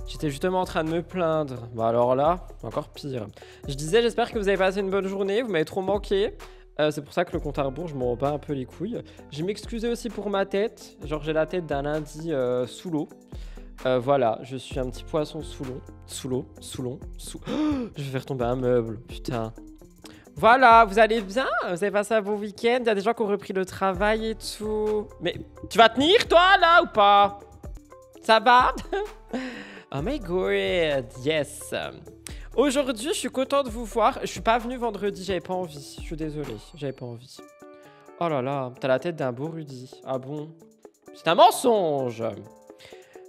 J'étais justement en train de me plaindre. Bah alors là, encore pire. Je disais, j'espère que vous avez passé une bonne journée, vous m'avez trop manqué. C'est pour ça que le compte à rebours, je m'en bats un peu les couilles. Je m'excusais aussi pour ma tête. Genre, j'ai la tête d'un lundi sous l'eau. Voilà, je suis un petit poisson sous l'eau. Je vais faire tomber un meuble, putain. Voilà, vous allez bien? Vous avez passé un bon week-end? Il y a des gens qui ont repris le travail et tout. Mais tu vas tenir, toi, là, ou pas? Ça va? Oh my god, yes. Aujourd'hui, je suis content de vous voir. Je suis pas venu vendredi, j'avais pas envie. Je suis désolé, j'avais pas envie. Oh là là, t'as la tête d'un beau Rudy. Ah bon? C'est un mensonge.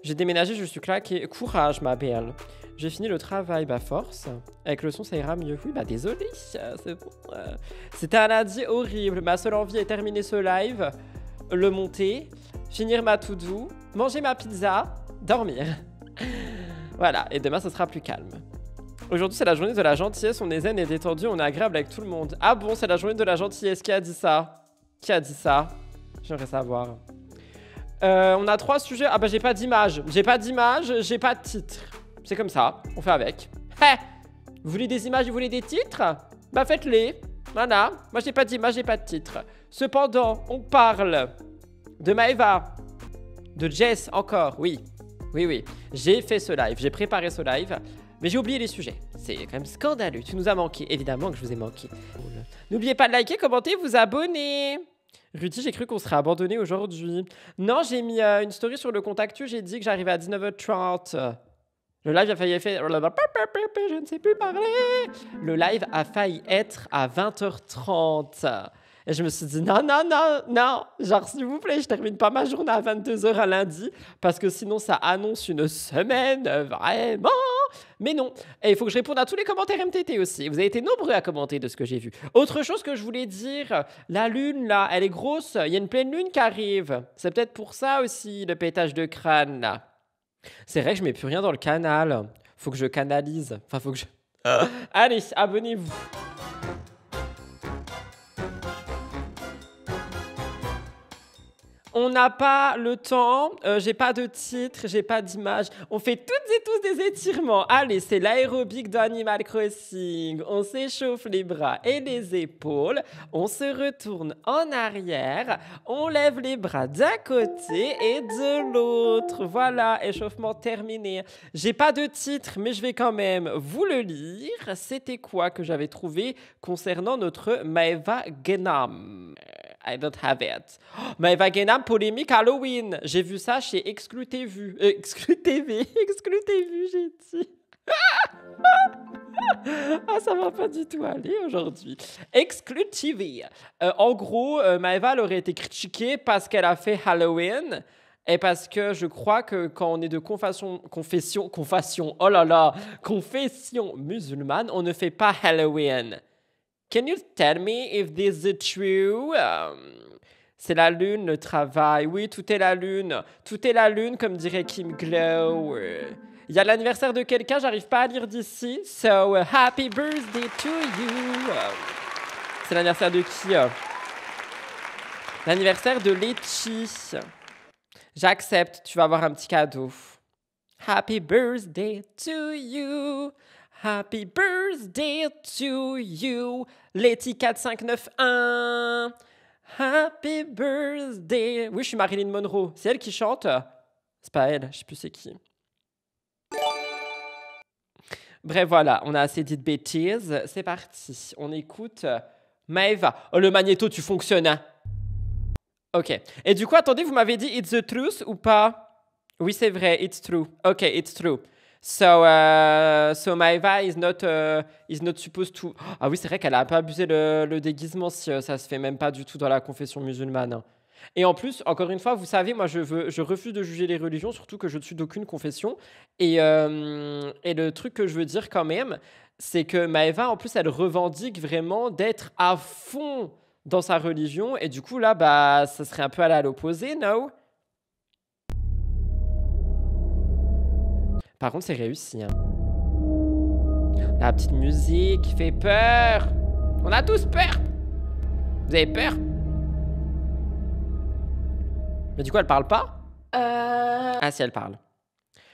J'ai déménagé, je suis claqué. Courage, ma belle. J'ai fini le travail, bah force. Avec le son, ça ira mieux. Oui, bah désolé, c'est bon. C'était un lundi horrible. Ma seule envie est terminer ce live, le monter, finir ma to-do, manger ma pizza, dormir. Voilà, et demain, ce sera plus calme. Aujourd'hui, c'est la journée de la gentillesse. On est zen et détendu, on est agréable avec tout le monde. Ah bon, c'est la journée de la gentillesse. Qui a dit ça? Qui a dit ça? J'aimerais savoir. On a 3 sujets. Ah bah j'ai pas d'image. J'ai pas d'image, j'ai pas de titre. C'est comme ça, on fait avec. Hé, vous voulez des images, vous voulez des titres? Bah faites-les. Voilà, moi j'ai pas d'image, j'ai pas de titre. Cependant, on parle de Maëva, de Jess encore, oui. Oui, j'ai fait ce live, j'ai préparé ce live, mais j'ai oublié les sujets. C'est quand même scandaleux, tu nous as manqué, évidemment que je vous ai manqué. N'oubliez pas de liker, commenter, vous abonner. Rudy, j'ai cru qu'on serait abandonné aujourd'hui. Non, j'ai mis une story sur le compte Actu, j'ai dit que j'arrivais à 19h30. Le live a failli être... Je ne sais plus parler. Le live a failli être à 20h30. Et je me suis dit, non. Genre, s'il vous plaît, je termine pas ma journée à 22h un lundi. Parce que sinon, ça annonce une semaine, vraiment. Mais non. Et il faut que je réponde à tous les commentaires MTT aussi. Vous avez été nombreux à commenter de ce que j'ai vu. Autre chose que je voulais dire, la lune, là, elle est grosse. Il y a une pleine lune qui arrive. C'est peut-être pour ça aussi, le pétage de crâne, là. C'est vrai que je mets plus rien dans le canal. Faut que je canalise. Enfin, faut que je... Allez, abonnez-vous. On n'a pas le temps, j'ai pas de titre, j'ai pas d'image. On fait toutes et tous des étirements. Allez, c'est l'aérobic d'Animal Crossing. On s'échauffe les bras et les épaules. On se retourne en arrière. On lève les bras d'un côté et de l'autre. Voilà, échauffement terminé. J'ai pas de titre, mais je vais quand même vous le lire. C'était quoi que j'avais trouvé concernant notre Maëva Genam? I don't have it. Oh, Maëva Genam, polémique Halloween. J'ai vu ça chez Exclu TV. Exclu TV, j'ai dit. Ah, ça va pas du tout aller aujourd'hui. Exclu TV. En gros, Maëva elle aurait été critiquée parce qu'elle a fait Halloween. Et parce que je crois que quand on est de confession musulmane, on ne fait pas Halloween. Can you tell me if this is true? C'est la lune, le travail. Oui, tout est la lune. Tout est la lune, comme dirait Kim Glow. Il y a l'anniversaire de quelqu'un, j'arrive pas à lire d'ici. So, happy birthday to you. C'est l'anniversaire de qui? L'anniversaire de Letchi. J'accepte, tu vas avoir un petit cadeau. Happy birthday to you. Happy birthday to you, Letty 4591. Happy birthday. Oui, je suis Marilyn Monroe. C'est elle qui chante? C'est pas elle, je sais plus c'est qui. Bref, voilà, on a assez dit de bêtises. C'est parti. On écoute Maëva. Oh, le magnéto, tu fonctionnes, hein? Ok. Et du coup, attendez, vous m'avez dit it's the truth ou pas? Oui, c'est vrai, it's true. Ok, it's true. So Maëva is not supposed to... Ah oui, c'est vrai qu'elle a un peu abusé le déguisement si ça se fait même pas du tout dans la confession musulmane. Et en plus, encore une fois, vous savez, moi, je refuse de juger les religions, surtout que je ne suis d'aucune confession. Et le truc que je veux dire quand même, c'est que Maëva, en plus, elle revendique vraiment d'être à fond dans sa religion. Et du coup, là, bah, ça serait un peu aller à l'opposé, non? Par contre, c'est réussi. Hein. La petite musique fait peur. On a tous peur. Vous avez peur? Mais du coup, elle parle pas? Ah si, elle parle.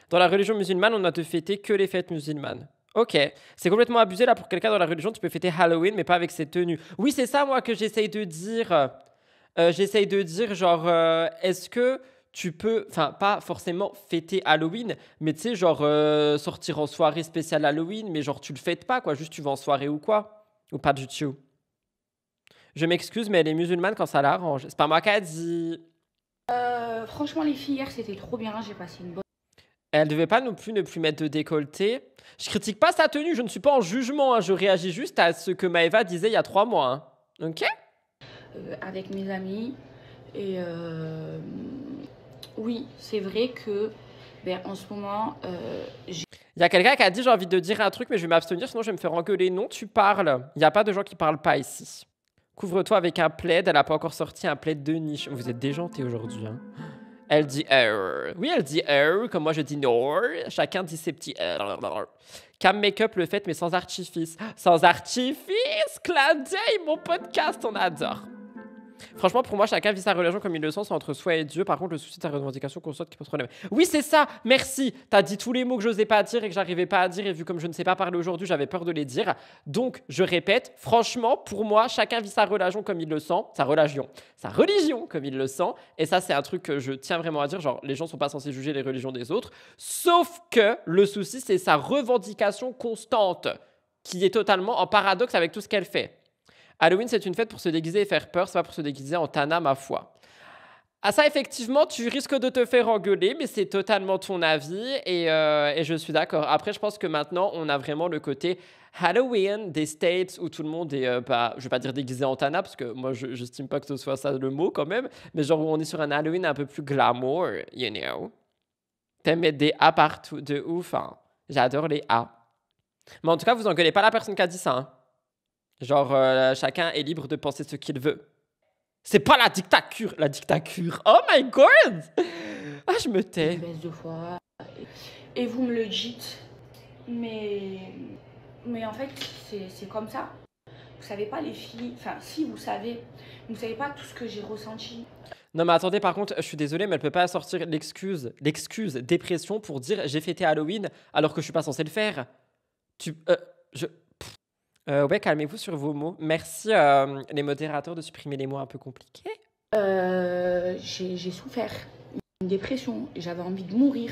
Dans la religion musulmane, on a de fêter que les fêtes musulmanes. Ok, c'est complètement abusé là pour quelqu'un dans la religion, tu peux fêter Halloween mais pas avec ses tenues. Oui, c'est ça moi que j'essaye de dire. J'essaye de dire genre, est-ce que tu peux, enfin pas forcément fêter Halloween, mais tu sais genre sortir en soirée spéciale Halloween, mais genre tu le fêtes pas quoi, juste tu vas en soirée ou quoi. Ou pas du tout. Je m'excuse mais elle est musulmane quand ça l'arrange. C'est pas moi qui a dit. Franchement, les filles, hier, c'était trop bien. J'ai passé une bonne. Elle devait pas non plus ne plus mettre de décolleté. Je critique pas sa tenue, je ne suis pas en jugement, hein, je réagis juste à ce que Maëva disait il y a 3 mois. Hein. Ok. Avec mes amis. Et oui, c'est vrai que en ce moment, Il y a quelqu'un qui a dit j'ai envie de dire un truc mais je vais m'abstenir sinon je vais me faire engueuler. Non, tu parles. Il n'y a pas de gens qui parlent pas ici. Couvre-toi avec un plaid, elle n'a pas encore sorti un plaid de niche. Vous êtes déjanté aujourd'hui. Hein. Elle dit oui, elle dit comme moi je dis non. Chacun dit ses petits Cam Make-up le fait mais sans artifice. Sans artifice, clin d'œil, mon podcast, on adore. Franchement, pour moi, chacun vit sa religion comme il le sent, c'est entre soi et Dieu. Par contre, le souci de ta revendication constante qui pose problème. Oui, c'est ça, merci. T'as dit tous les mots que j'osais pas dire et que j'arrivais pas à dire, et vu comme je ne sais pas parler aujourd'hui, j'avais peur de les dire. Donc, je répète, franchement, pour moi, chacun vit sa religion comme il le sent, sa religion comme il le sent. Et ça, c'est un truc que je tiens vraiment à dire. Genre, les gens sont pas censés juger les religions des autres. Sauf que le souci, c'est sa revendication constante, qui est totalement en paradoxe avec tout ce qu'elle fait. Halloween, c'est une fête pour se déguiser et faire peur, c'est pas pour se déguiser en Tana, ma foi. Ah ça, effectivement, tu risques de te faire engueuler, mais c'est totalement ton avis et je suis d'accord. Après, je pense que maintenant, on a vraiment le côté Halloween des States où tout le monde est, je vais pas dire déguisé en Tana, parce que moi, je n'estime pas que ce soit ça le mot quand même, mais genre où on est sur un Halloween un peu plus glamour, you know. T'aimes mettre des A partout, de ouf, hein. J'adore les A. Mais en tout cas, vous engueulez pas la personne qui a dit ça, hein. Genre, chacun est libre de penser ce qu'il veut. C'est pas la dictature. La dictature. Oh my god. Ah, je me tais. Une baisse de foi. Et vous me le dites. Mais en fait, c'est comme ça. Vous savez pas, les filles. Enfin, si, vous savez. Vous savez pas tout ce que j'ai ressenti. Non, mais attendez, par contre, je suis désolée, mais elle peut pas sortir l'excuse dépression pour dire j'ai fêté Halloween alors que je suis pas censée le faire. Ouais, calmez-vous sur vos mots. Merci, les modérateurs, de supprimer les mots un peu compliqués. J'ai souffert une dépression. J'avais envie de mourir.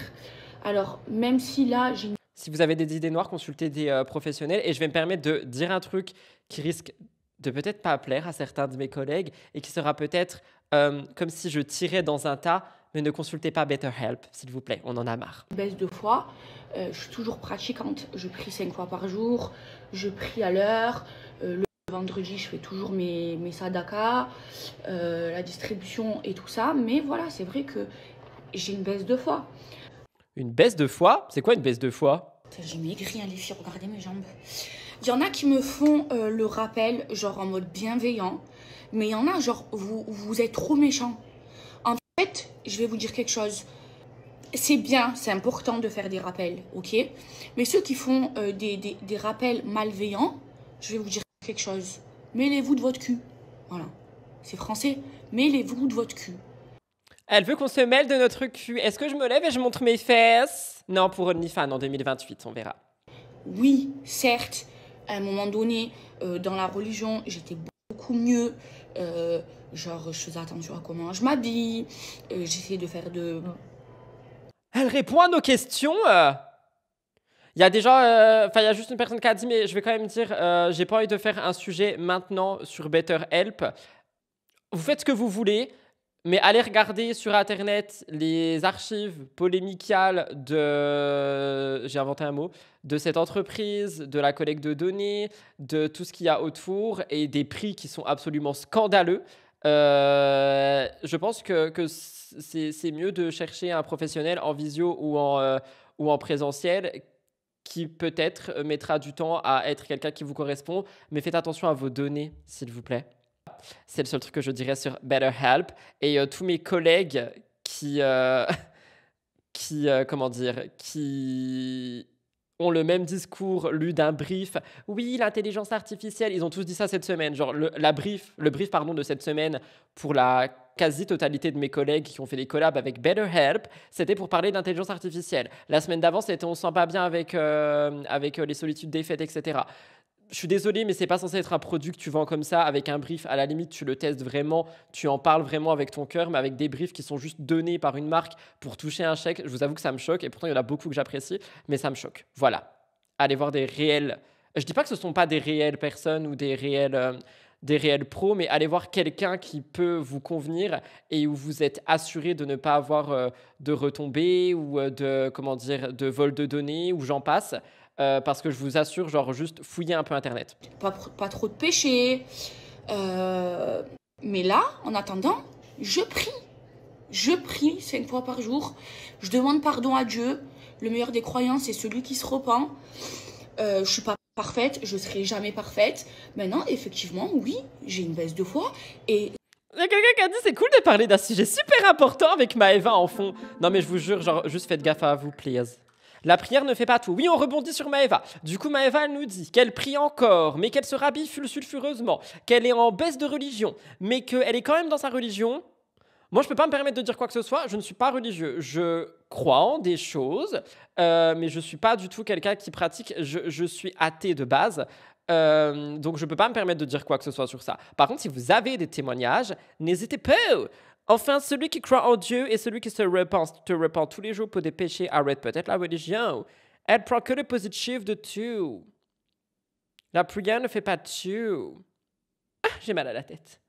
Alors, même si là, j'ai... Si vous avez des idées noires, consultez des professionnels. Et je vais me permettre de dire un truc qui risque de peut-être pas plaire à certains de mes collègues et qui sera peut-être comme si je tirais dans un tas, mais ne consultez pas BetterHelp, s'il vous plaît. On en a marre. Baisse de foi. Je suis toujours pratiquante. Je prie 5 fois par jour. Je prie à l'heure. Le vendredi, je fais toujours mes sadakas, la distribution et tout ça. Mais voilà, c'est vrai que j'ai une baisse de foi. Une baisse de foi? C'est quoi une baisse de foi? J'ai maigri, hein, les filles, regardez mes jambes. Il y en a qui me font le rappel, genre en mode bienveillant. Mais il y en a, genre, vous êtes trop méchants. En fait, je vais vous dire quelque chose. C'est bien, c'est important de faire des rappels, ok? Mais ceux qui font des rappels malveillants, je vais vous dire quelque chose. Mêlez-vous de votre cul. Voilà. C'est français. Mêlez-vous de votre cul. Elle veut qu'on se mêle de notre cul. Est-ce que je me lève et je montre mes fesses? Non, pour OnlyFans en 2028, on verra. Oui, certes, à un moment donné, dans la religion, j'étais beaucoup mieux. Genre, je faisais attention à comment je m'habille. J'essayais de faire de... Elle répond à nos questions. Il y a déjà, il y a juste une personne qui a dit, mais je vais quand même dire, j'ai pas envie de faire un sujet maintenant sur BetterHelp. Vous faites ce que vous voulez, mais allez regarder sur Internet les archives polémicales de, j'ai inventé un mot, de cette entreprise, de la collecte de données, de tout ce qu'il y a autour et des prix qui sont absolument scandaleux. Je pense que c'est mieux de chercher un professionnel en visio ou en présentiel qui peut-être mettra du temps à être quelqu'un qui vous correspond. Mais faites attention à vos données, s'il vous plaît. C'est le seul truc que je dirais sur BetterHelp. Et tous mes collègues qui ont le même discours lu d'un brief. Oui, l'intelligence artificielle, ils ont tous dit ça cette semaine. Genre le brief de cette semaine pour la quasi-totalité de mes collègues qui ont fait des collabs avec BetterHelp, c'était pour parler d'intelligence artificielle. La semaine d'avant, c'était on se sent pas bien avec les solitudes des fêtes, etc. Je suis désolé, mais c'est pas censé être un produit que tu vends comme ça avec un brief. À la limite, tu le testes vraiment, tu en parles vraiment avec ton cœur, mais avec des briefs qui sont juste donnés par une marque pour toucher un chèque. Je vous avoue que ça me choque, et pourtant il y en a beaucoup que j'apprécie, mais ça me choque. Voilà. Allez voir des réels. Je dis pas que ce sont pas des réelles personnes ou des réels pros, mais allez voir quelqu'un qui peut vous convenir et où vous êtes assuré de ne pas avoir de retombées ou de vol de données ou j'en passe. Parce que je vous assure, genre juste fouiller un peu Internet. Pas trop de péché. Mais là, en attendant, je prie. Je prie 5 fois par jour. Je demande pardon à Dieu. Le meilleur des croyants, c'est celui qui se repent. Je suis pas parfaite, je serai jamais parfaite. Maintenant, effectivement, oui, j'ai une baisse de foi. Et il y a quelqu'un qui a dit c'est cool de parler d'un sujet super important avec Maëva en fond. Non mais je vous jure, genre juste faites gaffe à vous, please. La prière ne fait pas tout. Oui, on rebondit sur Maëva. Du coup, Maëva, elle nous dit qu'elle prie encore, mais qu'elle se rhabille sulfureusement, qu'elle est en baisse de religion, mais qu'elle est quand même dans sa religion. Moi, je peux pas me permettre de dire quoi que ce soit. Je ne suis pas religieux. Je crois en des choses, mais je suis pas du tout quelqu'un qui pratique. Je suis athée de base. Donc, je peux pas me permettre de dire quoi que ce soit sur ça. Par contre, si vous avez des témoignages, n'hésitez pas. Enfin, celui qui croit en Dieu et celui qui te repent tous les jours pour des péchés arrête peut-être la religion. Elle prend que le positif de tout. La prière ne fait pas tout. Ah, j'ai mal à la tête.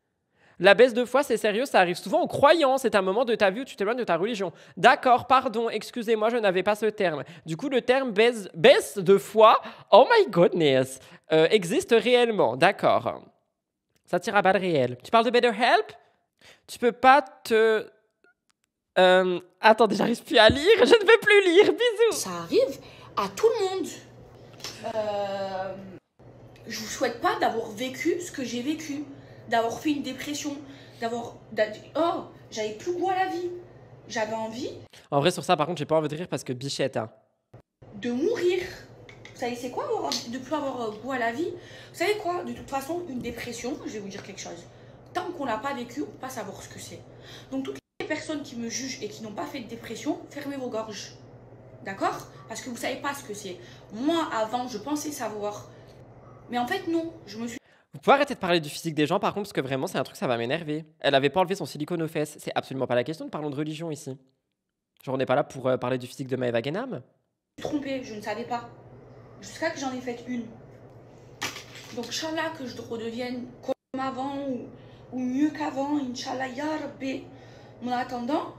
La baisse de foi, c'est sérieux, ça arrive souvent aux croyants. C'est un moment de ta vie où tu t'éloignes de ta religion. D'accord, pardon, excusez-moi, je n'avais pas ce terme. Du coup, le terme baisse de foi, oh my goodness, existe réellement. D'accord. Ça tire à balles réelles. Tu parles de BetterHelp ? Tu peux pas te... Attendez, j'arrive plus à lire. Je ne veux plus lire. Bisous. Ça arrive à tout le monde. Je vous souhaite pas d'avoir vécu ce que j'ai vécu. D'avoir fait une dépression. Oh, j'avais plus goût à la vie. J'avais envie... En vrai, sur ça, par contre, j'ai pas envie de rire parce que bichette, hein. De mourir. Vous savez, c'est quoi de plus avoir goût à la vie? Vous savez quoi? De toute façon, une dépression, je vais vous dire quelque chose. Tant qu'on l'a pas vécu, on peut pas savoir ce que c'est. Donc, toutes les personnes qui me jugent et qui n'ont pas fait de dépression, fermez vos gorges. D'accord? Parce que vous savez pas ce que c'est. Moi, avant, je pensais savoir. Mais en fait, non. Je me suis... Vous pouvez arrêter de parler du physique des gens, par contre, parce que vraiment, c'est un truc, ça va m'énerver. Elle avait pas enlevé son silicone aux fesses. C'est absolument pas la question, nous parlons de religion ici. Genre, on n'est pas là pour parler du physique de Maëva Guénam. Trompée, je ne savais pas. Jusqu'à que j'en ai fait une. Donc, Inch'Allah, que je redevienne comme avant ou mieux qu'avant, Inch'Allah, Ya Rabbi. Mais en attendant,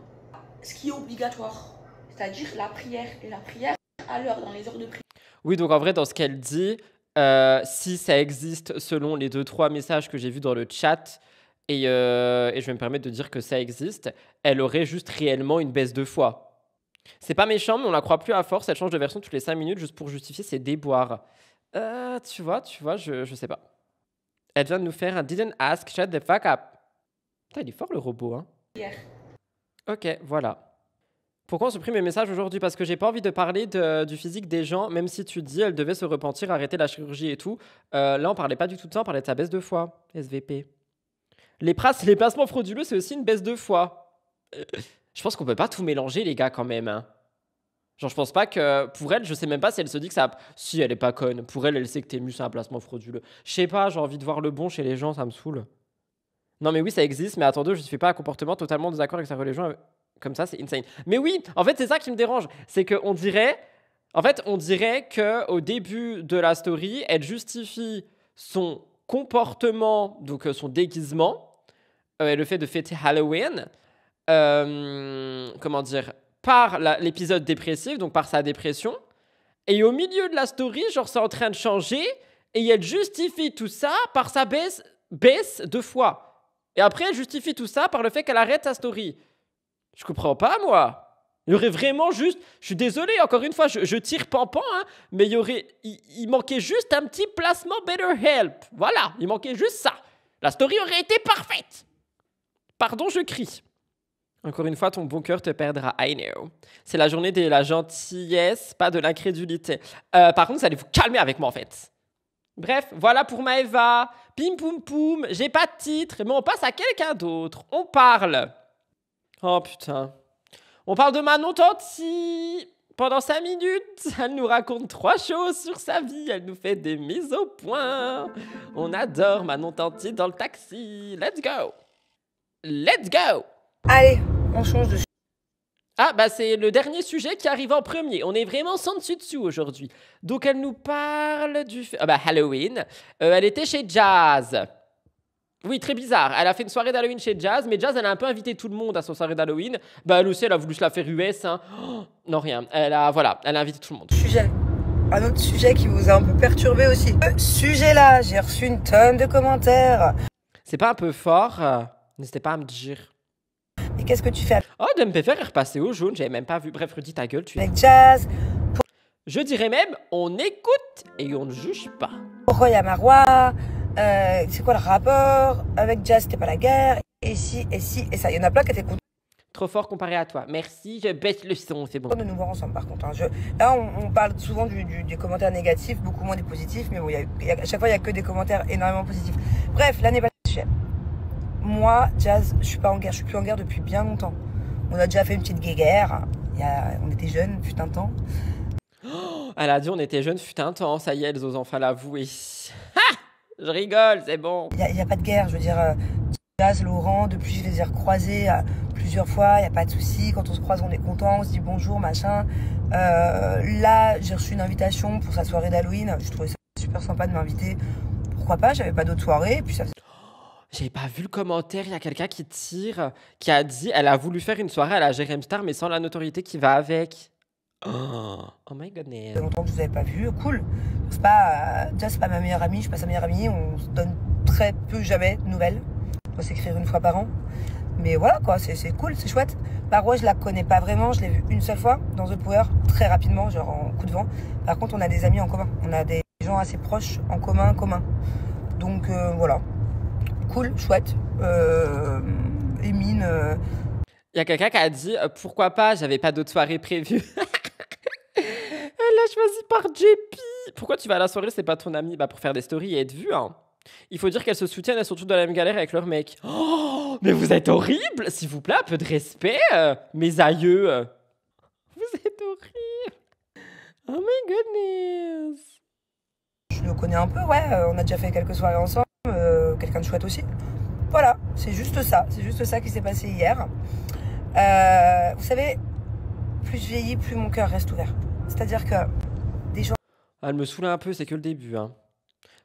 ce qui est obligatoire, c'est-à-dire la prière. Et la prière à l'heure, dans les heures de prière. Oui, donc en vrai, dans ce qu'elle dit, si ça existe selon les 2-3 messages que j'ai vus dans le chat, et je vais me permettre de dire que ça existe, elle aurait juste réellement une baisse de foi. C'est pas méchant, mais on la croit plus à force, elle change de version toutes les 5 minutes juste pour justifier ses déboires. Tu vois, je sais pas. Elle vient de nous faire un didn't ask, shut the fuck up. Putain, il est fort le robot, hein. Ok, voilà. Pourquoi on supprime mes messages aujourd'hui? Parce que j'ai pas envie de parler du physique des gens, même si tu dis elle devait se repentir, arrêter la chirurgie et tout. Là, on parlait pas du tout de ça, on parlait de sa baisse de foi. SVP. Les placements frauduleux, c'est aussi une baisse de foi. Je pense qu'on peut pas tout mélanger, les gars, quand même. Hein. Genre, je pense pas que... Pour elle, je sais même pas si elle se dit que ça... Si, elle est pas conne. Pour elle, elle sait que Temu, c'est un placement frauduleux. Je sais pas, j'ai envie de voir le bon chez les gens, ça me saoule. Non, mais oui, ça existe, mais attendez, je ne suis pas un comportement totalement désaccord avec sa religion. Comme ça, c'est insane. Mais oui, en fait, c'est ça qui me dérange. C'est qu'on dirait... En fait, on dirait qu'au début de la story, elle justifie son comportement, donc son déguisement, et le fait de fêter Halloween... comment dire, par l'épisode dépressif, donc par sa dépression. Et au milieu de la story, genre c'est en train de changer, et elle justifie tout ça par sa baisse de foi. Et après, elle justifie tout ça par le fait qu'elle arrête sa story. Je comprends pas, moi. Il y aurait vraiment juste... Je suis désolé, encore une fois, je tire pampan, hein, mais il manquait juste un petit placement BetterHelp. Voilà, il manquait juste ça. La story aurait été parfaite. Pardon, je crie. Encore une fois, ton bon cœur te perdra. I know. C'est la journée de la gentillesse, pas de l'incrédulité. Par contre, vous allez vous calmer avec moi, en fait. Bref, voilà pour Maëva. Pim poum poum, j'ai pas de titre, mais on passe à quelqu'un d'autre. On parle. Oh putain. On parle de Manon Tanti. Pendant 5 minutes, elle nous raconte 3 choses sur sa vie. Elle nous fait des mises au point. On adore Manon Tanti dans le taxi. Let's go. Let's go. Allez, on change de sujet. Ah, bah c'est le dernier sujet qui arrive en premier. On est vraiment sans dessus aujourd'hui. Donc elle nous parle du... Halloween. Elle était chez Jazz. Oui, très bizarre. Elle a fait une soirée d'Halloween chez Jazz, mais Jazz, elle a un peu invité tout le monde à son soirée d'Halloween. Bah, elle aussi, elle a voulu se la faire US. Hein. Oh, non, rien. Elle a invité tout le monde. Sujet. Un autre sujet qui vous a un peu perturbé aussi. Sujet-là, j'ai reçu une tonne de commentaires. C'est pas un peu fort? N'hésitez pas à me dire. Et qu'est-ce que tu fais Oh, de MPFR est repassé au jaune, j'avais même pas vu. Bref, Rudy, ta gueule, tu es. avec Jazz? Je dirais même, on écoute et on ne juge pas. Pourquoi il y a Marois? C'est quoi le rapport? Avec Jazz, c'était pas la guerre. Et si, et ça. Il y en a plein qui étaient contents Trop fort comparé à toi. Merci, je baisse le son, c'est bon. de nous voir ensemble par contre. Hein. Là, on parle souvent des commentaires négatifs, beaucoup moins des positifs. Mais bon, à chaque fois, il n'y a que des commentaires énormément positifs. Bref, là n'est pas le sujet. Moi, Jazz, je suis pas en guerre. Je suis plus en guerre depuis bien longtemps. On a déjà fait une petite guéguerre. On était jeunes, fut un temps. Oh, elle a dit on était jeunes, fut un temps. Ça y est, elles osent enfin l'avouer. Ha! Je rigole, c'est bon. Il y a pas de guerre, je veux dire. Jazz, Laurent, depuis je les ai recroisés plusieurs fois, il n'y a pas de souci. Quand on se croise, on est content, on se dit bonjour, machin. Là, j'ai reçu une invitation pour sa soirée d'Halloween. Je trouvais ça super sympa de m'inviter. Pourquoi pas, j'avais pas d'autres soirées. Puis ça faisait... J'avais pas vu le commentaire, il y a quelqu'un qui tire, qui a dit elle a voulu faire une soirée à la Jérém Star, mais sans la notoriété qui va avec. Oh my goodness. Ça fait longtemps que je vous avais pas vu, cool. C'est pas, Jazz, c'est pas ma meilleure amie, je suis pas sa meilleure amie. On se donne très peu, jamais de nouvelles. On doit s'écrire une fois par an. Mais voilà quoi, c'est cool, c'est chouette. Marois, je la connais pas vraiment, je l'ai vue une seule fois dans The Power, très rapidement, genre en coup de vent. Par contre, on a des amis en commun, on a des gens assez proches en commun. Donc voilà, cool, chouette. Émine. Il y a quelqu'un qui a dit pourquoi pas, j'avais pas d'autres soirées prévues. Elle l'a choisi par JP. Pourquoi tu vas à la soirée, c'est pas ton ami? Bah pour faire des stories et être vue, hein. Il faut dire qu'elles se soutiennent, elles sont toutes dans la même galère avec leur mec. Oh, mais vous êtes horrible! S'il vous plaît, un peu de respect, mes aïeux. Vous êtes horrible. Oh my goodness. Je le connais un peu, ouais, on a déjà fait quelques soirées ensemble, quelqu'un de chouette aussi. Voilà, c'est juste ça qui s'est passé hier. Vous savez, plus je vieillis, plus mon cœur reste ouvert. C'est-à-dire que des gens... Elle me saoule un peu, c'est que le début, hein.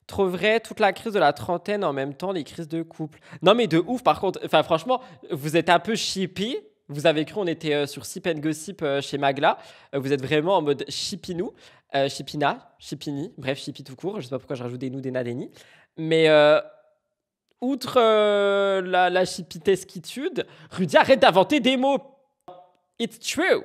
Trop vrai, toute la crise de la trentaine en même temps, les crises de couple. Non mais de ouf par contre, enfin franchement, vous êtes un peu chippy. Vous avez cru on était sur Sip and Gossip chez Magla. Vous êtes vraiment en mode chippinou, chippina, chippini, bref chippy tout court. Je sais pas pourquoi je rajoute des nous, des na, des ni. Mais outre la chippitesquitude, Rudy arrête d'inventer des mots. It's true.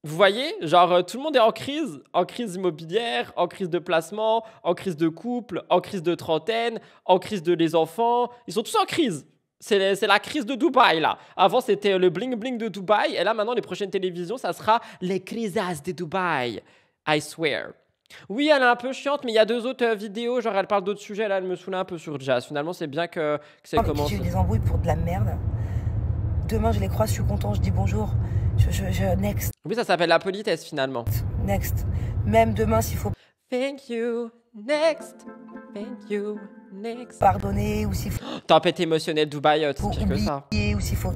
Vous voyez, genre tout le monde est en crise immobilière, en crise de placement, en crise de couple, en crise de trentaine, en crise de les enfants. Ils sont tous en crise. C'est la crise de Dubaï, là. Avant, c'était le bling-bling de Dubaï. Et là, maintenant, les prochaines télévisions, ça sera les crises de Dubaï. I swear. Oui, elle est un peu chiante, mais il y a 2 autres vidéos. Genre, elle parle d'autres sujets. Là, elle me saoule un peu sur Jazz. Finalement, c'est bien que c'est commencé. J'ai eu des embrouilles pour de la merde. Demain, je les croise, je suis content, je dis bonjour. Next. Oui, ça s'appelle la politesse, finalement. Next. Même demain, s'il faut... Thank you. Next. Thank you. Next. Pardonner, ou s'il faut... Tempête émotionnelle Dubaï, c'est pire que ça. Ou s'il faut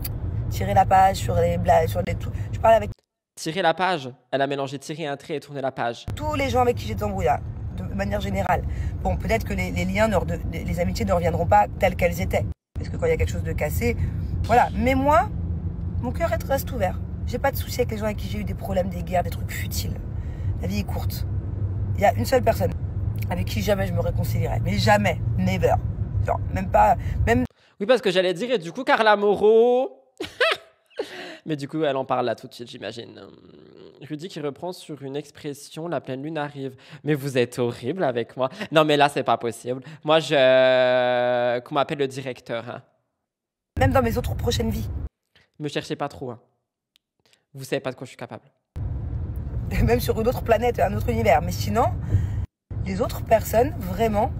tirer la page sur les blagues, sur les tout. Je parle avec... Tirer la page. Elle a mélangé tirer un trait et tourner la page. Tous les gens avec qui j'ai des embrouilles, là, de manière générale. Bon, peut-être que les liens, les amitiés ne reviendront pas telles qu'elles étaient. Parce que quand il y a quelque chose de cassé, voilà. Mais moi, mon cœur reste ouvert. J'ai pas de soucis avec les gens avec qui j'ai eu des problèmes, des guerres, des trucs futiles. La vie est courte. Il y a une seule personne avec qui jamais je me réconcilierai. Mais jamais. Never. Genre, même pas... Même... Oui, parce que j'allais dire, et du coup, Carla Moreau... Mais du coup, elle en parle là tout de suite, j'imagine. Rudy qui reprend sur une expression, la pleine lune arrive. Mais vous êtes horrible avec moi. Non, mais là, c'est pas possible. Moi, qu'on m'appelle le directeur. Hein. Même dans mes autres prochaines vies. Me cherchez pas trop. Hein. Vous savez pas de quoi je suis capable. Même sur une autre planète, un autre univers. Mais sinon, les autres personnes, vraiment,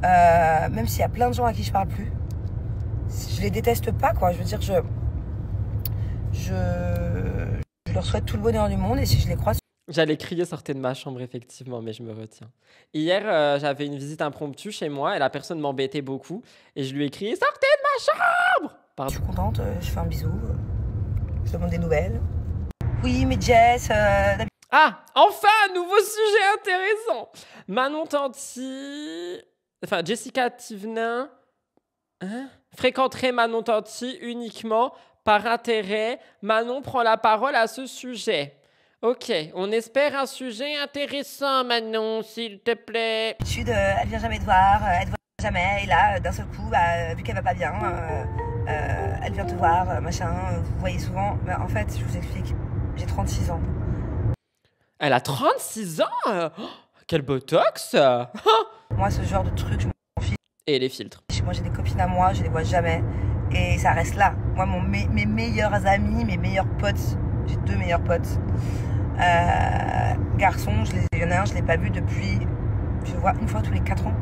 même s'il y a plein de gens à qui je parle plus. Je les déteste pas, quoi. Je veux dire, je leur souhaite tout le bonheur du monde et si je les croise. J'allais crier sortez de ma chambre, effectivement, mais je me retiens. Hier, j'avais une visite impromptue chez moi et la personne m'embêtait beaucoup. Et je lui ai crié sortez de ma chambre. Je suis contente, je fais un bisou, je demande des nouvelles. Oui, mais Jess... Ah, enfin, un nouveau sujet intéressant. Manon Tanti... Enfin, Jessica Thivenin... fréquenterait Manon Tanti uniquement par intérêt. Manon prend la parole à ce sujet. Ok, on espère un sujet intéressant, Manon, s'il te plaît. D'habitude, elle vient jamais te voir, elle te voit jamais. Et là, d'un seul coup, vu qu'elle va pas bien, elle vient te voir, machin. Vous voyez souvent. Mais en fait, je vous explique, j'ai 36 ans. Elle a 36 ans oh, quel botox. Moi, ce genre de truc, je m'en fiche. Et les filtres. Moi, j'ai des copines à moi, je les vois jamais. Et ça reste là. Moi, mes meilleurs amis, mes meilleurs potes, j'ai 2 meilleurs potes. Garçons, il y en a un, je l'ai pas vu depuis, je le vois une fois tous les 4 ans.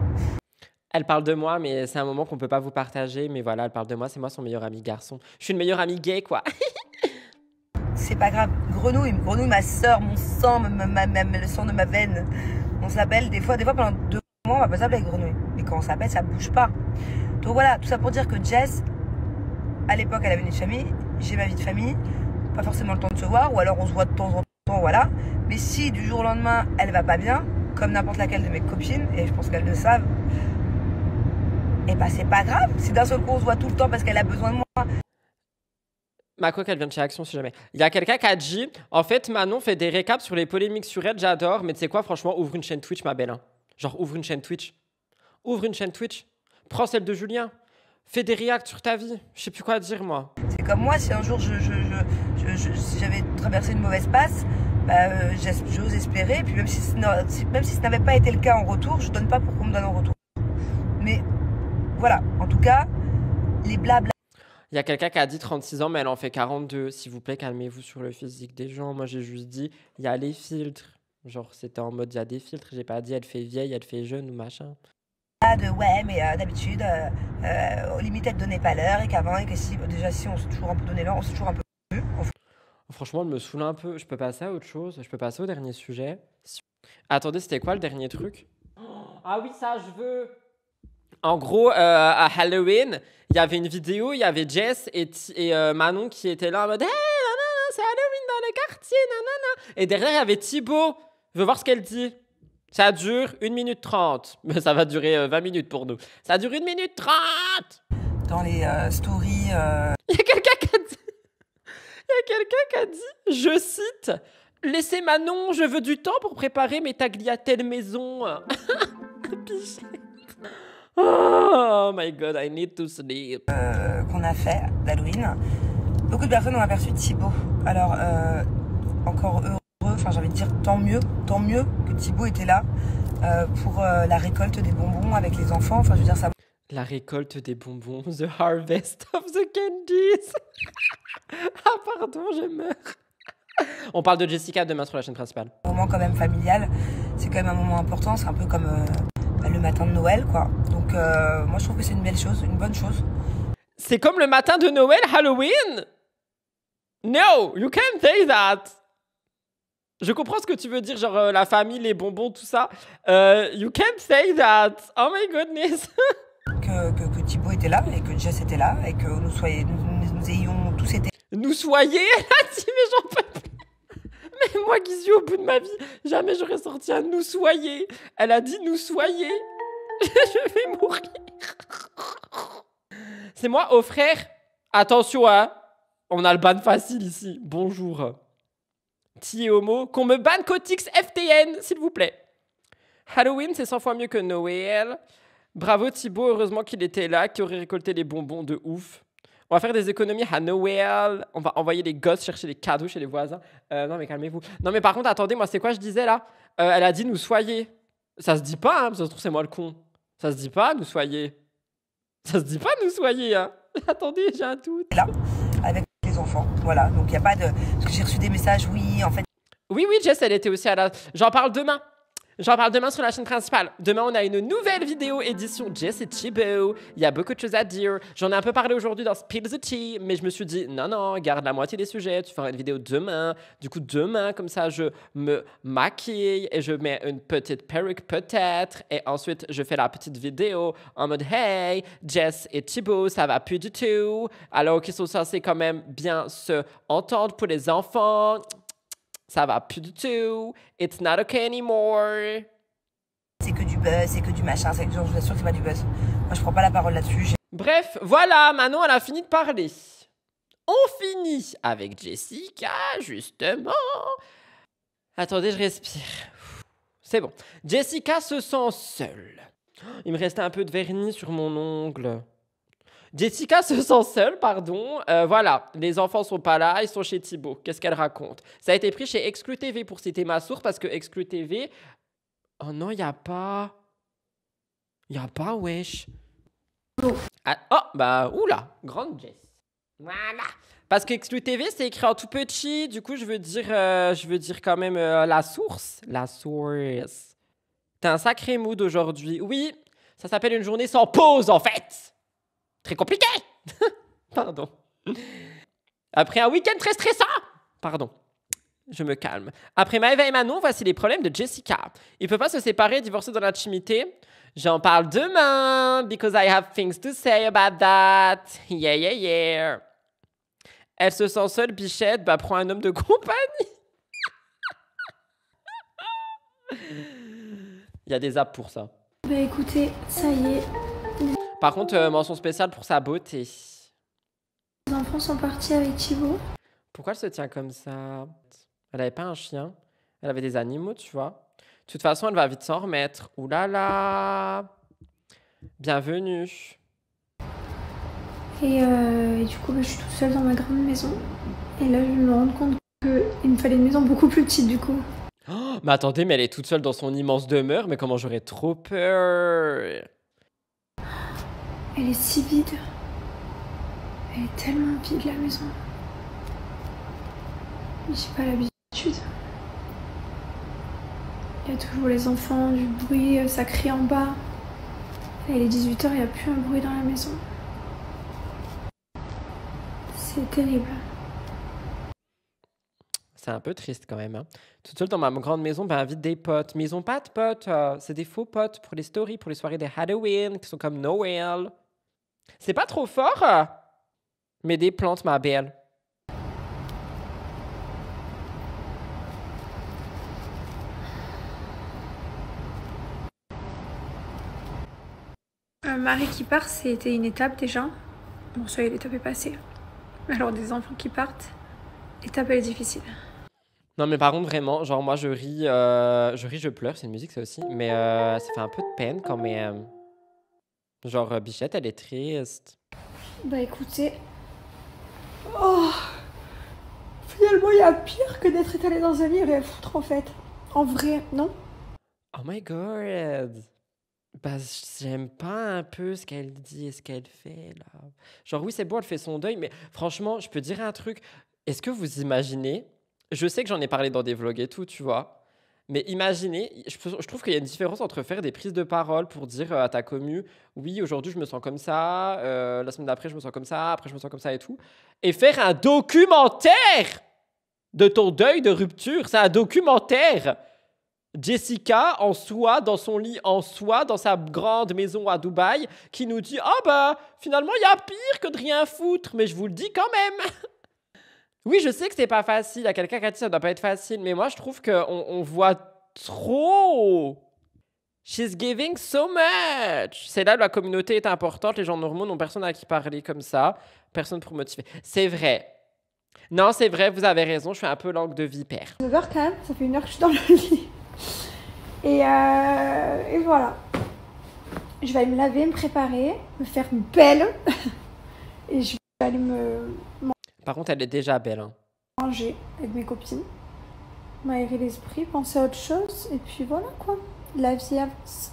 Elle parle de moi, mais c'est un moment qu'on peut pas vous partager. Mais voilà, elle parle de moi, c'est moi son meilleur ami garçon. Je suis une meilleure amie gay, quoi. C'est pas grave. Grenouille, ma sœur, mon sang, le sang de ma veine. On s'appelle des fois pendant 2 mois, on va pas s'appeler avec Grenouille. Mais quand on s'appelle, ça bouge pas. Donc voilà, tout ça pour dire que Jess, à l'époque, elle avait une vie de famille. J'ai ma vie de famille. Pas forcément le temps de se voir, ou alors on se voit de temps en temps, voilà. Mais si du jour au lendemain, elle va pas bien, comme n'importe laquelle de mes copines, et je pense qu'elles le savent, et bah c'est pas grave. Si d'un seul coup on se voit tout le temps parce qu'elle a besoin de moi. Ma coque, elle vient de chez Action, si jamais. Il y a quelqu'un qui a dit, en fait, Manon fait des récaps sur les polémiques sur elle, j'adore, mais tu sais quoi, franchement, ouvre une chaîne Twitch, ma belle. Hein. Genre, ouvre une chaîne Twitch. Ouvre une chaîne Twitch. Prends celle de Julien. Fais des reacts sur ta vie. Je sais plus quoi dire, moi. C'est comme moi, si un jour si j'avais traversé une mauvaise passe, bah, j'ose espérer. Et puis même si ce n'avait pas été le cas en retour, je donne pas pour qu'on me donne en retour. Mais voilà, en tout cas, les blabla. Il y a quelqu'un qui a dit 36 ans, mais elle en fait 42. S'il vous plaît, calmez-vous sur le physique des gens. Moi, j'ai juste dit, il y a les filtres. Genre, c'était en mode, il y a des filtres. J'ai pas dit, elle fait vieille, elle fait jeune ou machin. Ouais, mais d'habitude, aux limites, elle donnait pas l'heure et qu'avant, et que si, déjà, si on s'est toujours un peu donné l'heure, on s'est toujours un peu vu. Franchement, elle me saoule un peu. Je peux passer à autre chose. Je peux passer au dernier sujet. Attendez, c'était quoi le dernier truc? Ah oui, ça, je veux. En gros, à Halloween, il y avait une vidéo, il y avait Jess et Manon qui étaient là en mode « Hey, nanana, c'est Halloween dans le quartier, nanana !» Et derrière, il y avait Thibaut. Je veux voir ce qu'elle dit. Ça dure 1 minute 30. Mais ça va durer 20 minutes pour nous. Ça dure 1 minute 30. Dans les stories... Il y a quelqu'un qui a dit, je cite, « Laissez Manon, je veux du temps pour préparer mes tagliatelles maison. » Oh my god, I need to sleep. Qu'on a fait d'Halloween. Beaucoup de personnes ont aperçu Thibaut. Alors, encore heureux, enfin j'ai envie de dire tant mieux que Thibaut était là pour la récolte des bonbons avec les enfants. Enfin, je veux dire ça. La récolte des bonbons, the harvest of the candies. Ah pardon, je meurs. On parle de Jessica demain sur la chaîne principale. Un moment quand même familial, c'est quand même un moment important. C'est un peu comme le matin de Noël, quoi. Donc moi je trouve que c'est une belle chose, une bonne chose. C'est comme le matin de Noël, Halloween? No, you can't say that. Je comprends ce que tu veux dire, genre la famille, les bonbons, tout ça. You can't say that. Oh my goodness. Que Thibaut était là et que Jess était là et que nous ayons tous été. Nous soyez, elle a dit, mais j'en peux plus. Mais moi, Guizou, au bout de ma vie, jamais j'aurais sorti un nous soyez. Elle a dit nous soyez. Je vais mourir. C'est moi, au frère. Attention, hein. On a le ban facile ici. Bonjour. Ti et homo. Qu'on me banne Cotix FTN, s'il vous plaît. Halloween, c'est 100 fois mieux que Noël. Bravo Thibaut, heureusement qu'il était là, qui aurait récolté les bonbons de ouf. On va faire des économies à Noël. On va envoyer les gosses chercher les cadeaux chez les voisins. Non, mais calmez-vous. Non, mais par contre, attendez, moi, c'est quoi je disais là? Elle a dit nous soyez. Ça se dit pas, hein, ça se trouve, c'est moi le con. Ça se dit pas, nous soyez. Ça se dit pas, nous soyez, hein. Attendez, j'ai un doute. Là, avec les enfants. Voilà, donc il n'y a pas de. Parce que j'ai reçu des messages, oui, en fait. Oui, Jess, elle était aussi à la. J'en parle demain. J'en parle demain sur la chaîne principale. Demain, on a une nouvelle vidéo édition Jess et Chibo. Il y a beaucoup de choses à dire. J'en ai un peu parlé aujourd'hui dans Spill the Tea, mais je me suis dit, non, garde la moitié des sujets. Tu feras une vidéo demain. Du coup, demain, comme ça, je me maquille et je mets une petite perruque peut-être. Et ensuite, je fais la petite vidéo en mode, hey, Jess et Chibo, ça va plus du tout. Alors qu'ils sont censés quand même bien se entendre pour les enfants. Ça va plus du tout. It's not okay anymore. C'est que du buzz, c'est que du machin, c'est que genre, je vous assure que c'est pas du buzz. Moi je prends pas la parole là-dessus. Bref, voilà, Manon, elle a fini de parler. On finit avec Jessica, justement. Attendez, je respire. C'est bon. Jessica se sent seule. Il me restait un peu de vernis sur mon ongle. Jessica se sent seule, pardon. Voilà, les enfants sont pas là, ils sont chez Thibaut. Qu'est-ce qu'elle raconte? Ça a été pris chez Exclu TV pour citer ma source parce que Exclu TV... Oh non, il n'y a pas... Il n'y a pas, wesh. Ah, oh, bah, oula, grande Jess. Voilà. Parce que Exclu TV, c'est écrit en tout petit. Du coup, je veux dire quand même la source. La source. T'as un sacré mood aujourd'hui. Oui, ça s'appelle une journée sans pause, en fait. Très compliqué. Pardon. Après un week-end très stressant. Pardon. Je me calme. Après Maëva et Manon, voici les problèmes de Jessica. Ils ne peuvent pas se séparer et divorcer dans l'intimité. J'en parle demain, because I have things to say about that. Yeah, yeah, yeah. Elle se sent seule, bichette, bah prends un homme de compagnie. Il y a des apps pour ça. Bah écoutez, ça y est. Par contre, mention spéciale pour sa beauté. Les enfants sont partis avec Thibaut. Pourquoi elle se tient comme ça? Elle avait pas un chien. Elle avait des animaux, tu vois. De toute façon, elle va vite s'en remettre. Ouh là là. Bienvenue. Et du coup, bah, je suis toute seule dans ma grande maison. Et là, je me rends compte qu'il me fallait une maison beaucoup plus petite du coup. Oh, mais attendez, mais elle est toute seule dans son immense demeure. Mais comment j'aurais trop peur. Elle est si vide. Elle est tellement vide la maison. J'ai pas l'habitude. Il y a toujours les enfants, du bruit, ça crie en bas. Là, il est 18h, il n'y a plus un bruit dans la maison. C'est terrible. C'est un peu triste quand même. Hein. Toute seule dans ma grande maison, ben invite des potes. Mais ils ont pas de potes. C'est des faux potes pour les stories, pour les soirées de Halloween, qui sont comme Noël. C'est pas trop fort. Mais des plantes, ma belle. Un mari qui part, c'était une étape déjà. Bon, ça y est, l'étape est passée. Alors, des enfants qui partent, l'étape elle est difficile. Non, mais par contre, vraiment, genre, moi, je ris, je pleure. C'est une musique, ça aussi. Mais ça fait un peu de peine quand même. Genre, Bichette, elle est triste. Bah écoutez... Oh, finalement, il y a pire que d'être étalé dans un lit et rien foutre en fait. En vrai, non? Oh my god. Bah, j'aime pas un peu ce qu'elle dit et ce qu'elle fait, là. Genre, oui, c'est bon, elle fait son deuil, mais franchement, je peux dire un truc. Est-ce que vous imaginez... Je sais que j'en ai parlé dans des vlogs et tout, tu vois. Mais imaginez, je trouve qu'il y a une différence entre faire des prises de parole pour dire à ta commu, oui, aujourd'hui, je me sens comme ça, la semaine d'après, je me sens comme ça, après, je me sens comme ça et tout. Et faire un documentaire de ton deuil de rupture. C'est un documentaire. Jessica, en soi, dans son lit, en soi, dans sa grande maison à Dubaï, qui nous dit « Ah bah, finalement, il y a pire que de rien foutre, mais je vous le dis quand même !» Oui, je sais que c'est pas facile. Il y a quelqu'un qui a dit ça doit pas être facile, mais moi, je trouve qu'on voit trop. She's giving so much. C'est là où la communauté est importante. Les gens normaux n'ont personne à qui parler comme ça. Personne pour motiver. C'est vrai. Non, c'est vrai, vous avez raison. Je suis un peu langue de vipère. 9h quand même, ça fait 1 heure que je suis dans le lit. Et voilà. Je vais aller me laver, me préparer, me faire belle. Et je vais aller me Par contre, elle est déjà belle. Hein. manger avec mes copines. M'aérer l'esprit, penser à autre chose. Et puis voilà quoi. La vie avance.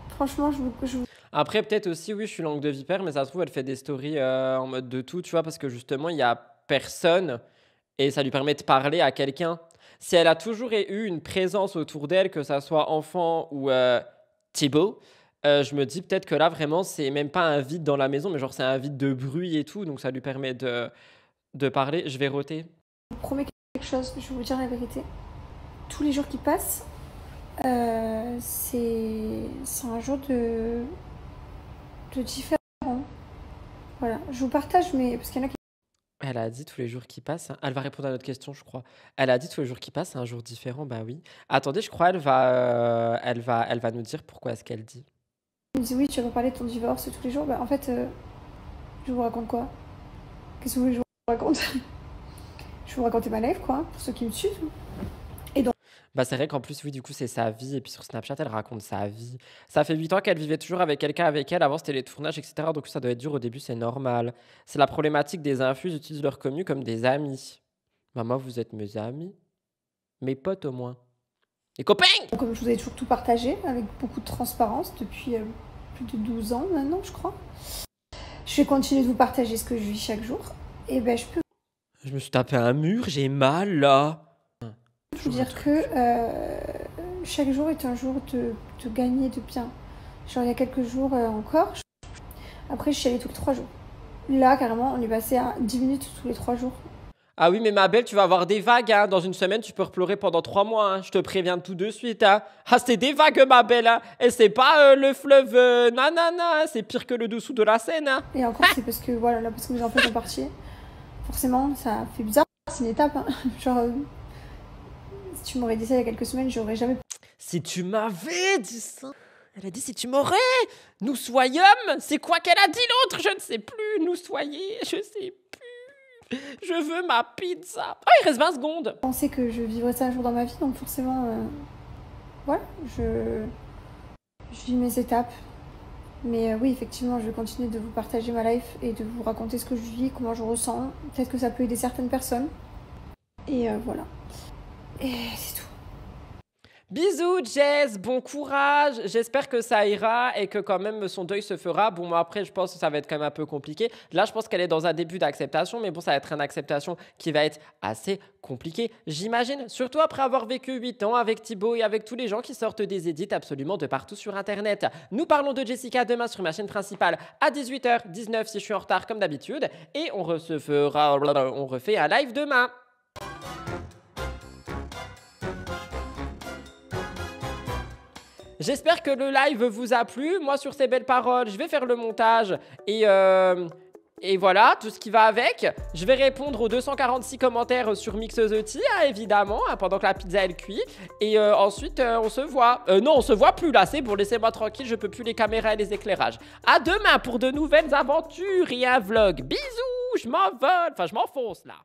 Franchement, je vous... Après, peut-être aussi, oui, je suis langue de vipère, mais ça se trouve, elle fait des stories en mode de tout, tu vois, parce que justement, il n'y a personne et ça lui permet de parler à quelqu'un. Si elle a toujours eu une présence autour d'elle, que ça soit enfant ou Thibaut, je me dis peut-être que là, vraiment, c'est même pas un vide dans la maison, mais genre c'est un vide de bruit et tout, donc ça lui permet de parler. Je vais roter. Je vous promets quelque chose, je vais vous dire la vérité. Tous les jours qui passent, c'est un jour de différent. Voilà, je vous partage, mais parce qu'il y en a qui... Elle a dit tous les jours qui passent. Elle va répondre à notre question, je crois. Elle a dit tous les jours qui passent, c'est un jour différent. Bah oui. Attendez, je crois elle va nous dire pourquoi est-ce qu'elle dit. Elle me dit oui, tu vas pas parler de ton divorce tous les jours. Bah en fait, je vous raconte quoi? Qu'est-ce que vous voulez que je vous raconte? Je vais vous raconter ma life, quoi, pour ceux qui me suivent. Bah c'est vrai qu'en plus, oui, du coup, c'est sa vie. Et puis sur Snapchat, elle raconte sa vie. Ça fait 8 ans qu'elle vivait toujours avec quelqu'un avec elle. Avant, c'était les tournages, etc. Donc ça doit être dur au début, c'est normal. C'est la problématique des infus. Ils utilisent leur commu comme des amis. Maman, vous êtes mes amis? Mes potes au moins. Les copains! Comme je vous ai toujours tout partagé, avec beaucoup de transparence, depuis plus de 12 ans maintenant, je crois. Je vais continuer de vous partager ce que je vis chaque jour. Et ben, je peux Je me suis tapé un mur, j'ai mal là. vous dire que chaque jour est un jour de gagner de bien. Genre, il y a quelques jours encore, après, je suis allée tous les 3 jours. Là, carrément, on est passé à 10 minutes tous les 3 jours. Ah oui, mais ma belle, tu vas avoir des vagues. Hein. Dans une semaine, tu peux pleurer pendant 3 mois. Hein. Je te préviens tout de suite. Hein. Ah, c'est des vagues, ma belle. Hein. Et c'est pas le fleuve nanana. Hein. C'est pire que le dessous de la Seine. Hein. Et encore, c'est parce que, voilà, là, parce que mes enfants sont partis. Forcément, ça fait bizarre. C'est une étape. Hein. Genre, si tu m'aurais dit ça il y a quelques semaines, j'aurais jamais... Si tu m'avais dit ça. Elle a dit si tu m'aurais. Nous soyons. C'est quoi qu'elle a dit l'autre? Je ne sais plus. Nous soyez. Je sais plus. Je veux ma pizza. Ah, il reste 20 secondes. Je pensais que je vivrais ça un jour dans ma vie, donc forcément, voilà, je vis mes étapes. Mais oui, effectivement, je vais continuer de vous partager ma life et de vous raconter ce que je vis, comment je ressens. Peut-être que ça peut aider certaines personnes. Et voilà. Et c'est tout. Bisous Jess, bon courage, j'espère que ça ira et que quand même son deuil se fera. Bon, moi après je pense que ça va être quand même un peu compliqué. Là je pense qu'elle est dans un début d'acceptation, mais bon ça va être une acceptation qui va être assez compliquée, j'imagine. Surtout après avoir vécu 8 ans avec Thibaut et avec tous les gens qui sortent des edits absolument de partout sur internet. Nous parlons de Jessica demain sur ma chaîne principale à 18h19 si je suis en retard comme d'habitude. Et on refait un live demain. J'espère que le live vous a plu. Moi, sur ces belles paroles, je vais faire le montage et voilà, tout ce qui va avec. Je vais répondre aux 246 commentaires sur Mixosity, hein, évidemment, hein, pendant que la pizza, elle cuit. Et ensuite, on se voit. Non, on se voit plus, là, c'est bon, laissez-moi tranquille, je peux plus les caméras et les éclairages. À demain pour de nouvelles aventures et un vlog. Bisous, je m'envole, enfin, je m'enfonce, là.